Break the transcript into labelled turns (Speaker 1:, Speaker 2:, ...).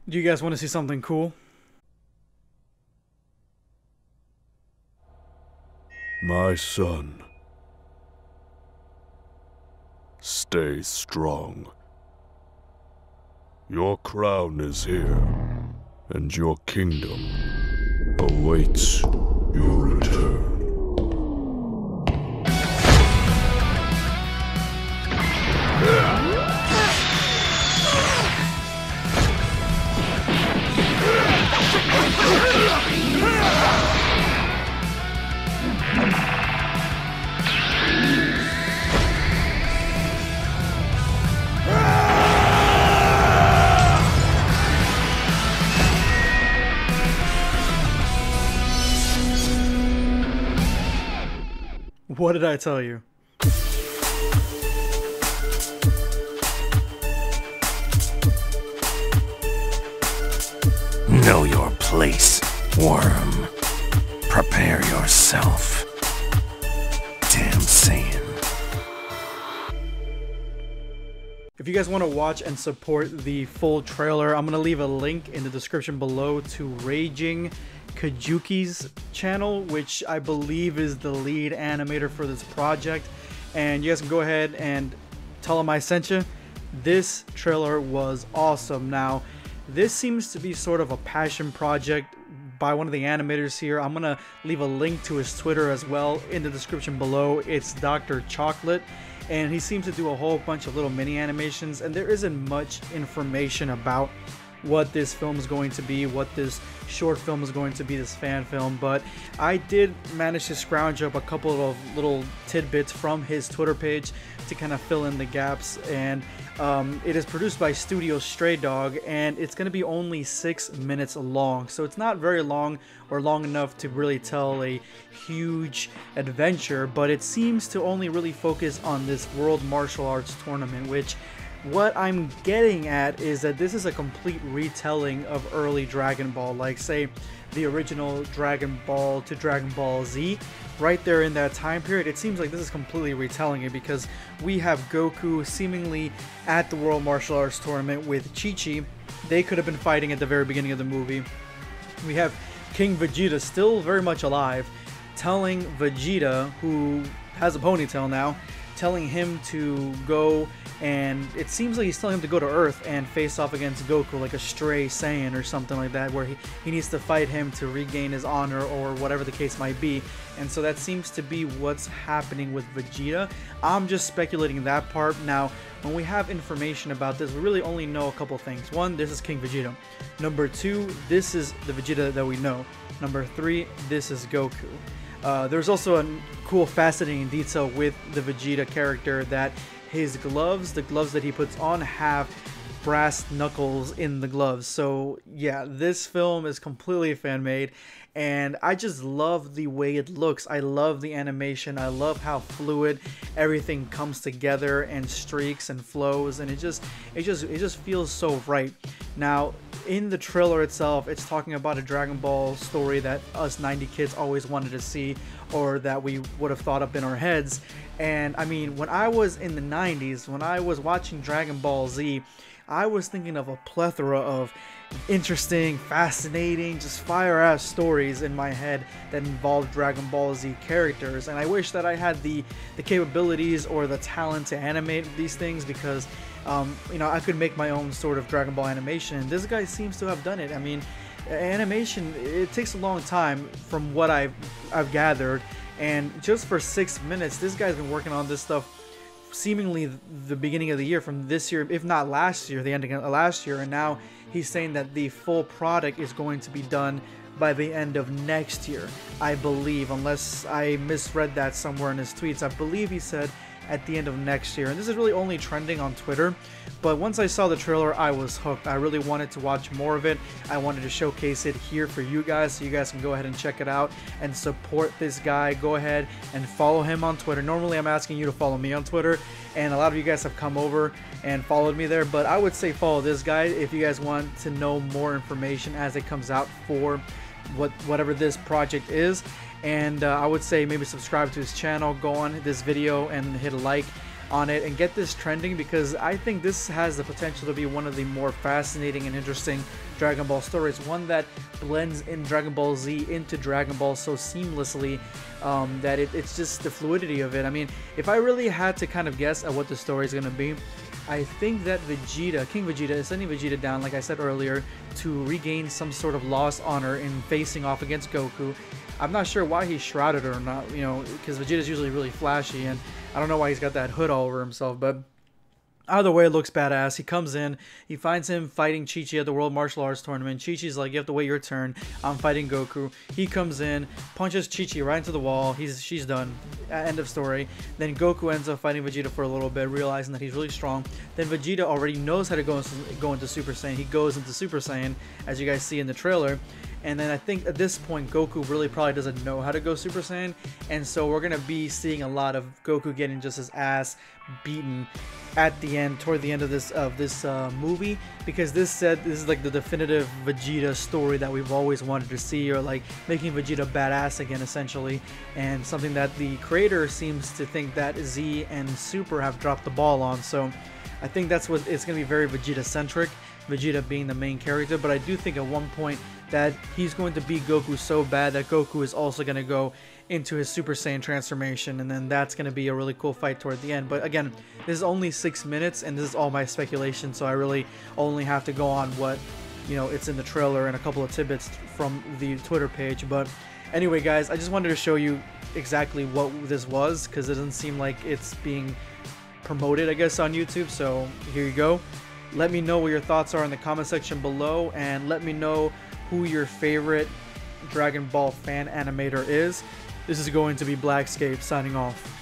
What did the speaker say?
Speaker 1: Do you guys want to see something cool?
Speaker 2: My son, stay strong. Your crown is here, and your kingdom awaits your return.
Speaker 1: What did I tell you?
Speaker 3: Know your place, worm. Prepare yourself. Damn Saiyan.
Speaker 1: If you guys want to watch and support the full trailer, I'm going to leave a link in the description below to Raging Kajuki's channel, which I believe is the lead animator for this project. And you guys can go ahead and tell him I sent you. This trailer was awesome. Now, this seems to be sort of a passion project by one of the animators here. I'm going to leave a link to his Twitter as well in the description below. It's Dr. Chocolate. And he seems to do a whole bunch of little mini animations, and there isn't much information about what this film is going to be, what this short film is going to be, this fan film, but I did manage to scrounge up a couple of little tidbits from his Twitter page to kind of fill in the gaps. And it is produced by Studio Stray Dog, and it's going to be only 6 minutes long, so it's not very long or long enough to really tell a huge adventure, but it seems to only really focus on this World Martial Arts Tournament, which what I'm getting at is that this is a complete retelling of early Dragon Ball, like say the original Dragon Ball to Dragon Ball Z. Right there in that time period, it seems like this is completely retelling it, because we have Goku seemingly at the World Martial Arts Tournament with Chi-Chi. They could have been fighting at the very beginning of the movie. We have King Vegeta still very much alive, telling Vegeta, who has a ponytail now, telling him to go, and it seems like he's telling him to go to Earth and face off against Goku, like a stray Saiyan or something like that, where he needs to fight him to regain his honor or whatever the case might be. And so that seems to be what's happening with Vegeta. I'm just speculating that part. Now, when we have information about this, we really only know a couple things. One, this is King Vegeta. Number two, this is the Vegeta that we know. Number three, this is Goku. There's also a cool, fascinating detail with the Vegeta character that his gloves, the gloves that he puts on, have brass knuckles in the gloves. So yeah, this film is completely fan-made, and I just love the way it looks. I love the animation. I love how fluid everything comes together and streaks and flows, and it just feels so right. Now, in the trailer itself, it's talking about a Dragon Ball story that us 90 kids always wanted to see, or that we would have thought up in our heads. And I mean, when I was in the 90s, when I was watching Dragon Ball Z, I was thinking of a plethora of interesting, fascinating, just fire-ass stories in my head that involved Dragon Ball Z characters. And I wish that I had the capabilities or the talent to animate these things, because you know, I could make my own sort of Dragon Ball animation, and this guy seems to have done it. I mean, animation, it takes a long time from what I've gathered, and just for 6 minutes, this guy's been working on this stuff seemingly the beginning of the year, from this year, if not last year, the ending of last year, and now he's saying that the full product is going to be done by the end of next year, I believe, unless I misread that somewhere in his tweets. I believe he said at the end of next year, and this is really only trending on Twitter. But once I saw the trailer, I was hooked. I really wanted to watch more of it. I wanted to showcase it here for you guys, so you guys can go ahead and check it out and support this guy. Go ahead and follow him on Twitter. Normally I'm asking you to follow me on Twitter, and a lot of you guys have come over and followed me there, but I would say follow this guy if you guys want to know more information as it comes out for whatever this project is. And I would say maybe subscribe to his channel, go on this video and hit a like. on it and get this trending, because I think this has the potential to be one of the more fascinating and interesting Dragon Ball stories, one that blends in Dragon Ball Z into Dragon Ball so seamlessly that it's just the fluidity of it. I mean, if I really had to kind of guess at what the story is going to be, I think that Vegeta, King Vegeta, is sending Vegeta down, like I said earlier, to regain some sort of lost honor in facing off against Goku. I'm not sure why he's shrouded or not, you know, because Vegeta's usually really flashy, and I don't know why he's got that hood all over himself, but either way, it looks badass. He comes in, he finds him fighting Chi-Chi at the World Martial Arts Tournament. Chi-Chi's like, you have to wait your turn, I'm fighting Goku. He comes in, punches Chi-Chi right into the wall, she's done, end of story. Then Goku ends up fighting Vegeta for a little bit, realizing that he's really strong. Then Vegeta already knows how to go into Super Saiyan. He goes into Super Saiyan, as you guys see in the trailer. And then I think at this point, Goku really probably doesn't know how to go Super Saiyan. And so we're going to be seeing a lot of Goku getting just his ass beaten at the end, toward the end of this movie. Because this is like the definitive Vegeta story that we've always wanted to see, or like making Vegeta badass again, essentially. And something that the creator seems to think that Z and Super have dropped the ball on. So I think that's what it's going to be, very Vegeta-centric, Vegeta being the main character. But I do think at one point that he's going to beat Goku so bad that Goku is also going to go into his Super Saiyan transformation, and then that's going to be a really cool fight toward the end. But again, this is only 6 minutes, and this is all my speculation, so I really only have to go on what, you know, it's in the trailer and a couple of tidbits from the Twitter page. But anyway, guys, I just wanted to show you exactly what this was, because it doesn't seem like it's being promoted, I guess, on YouTube. So here you go. Let me know what your thoughts are in the comment section below, and let me know who your favorite Dragon Ball fan animator is. This is going to be Blackscape signing off.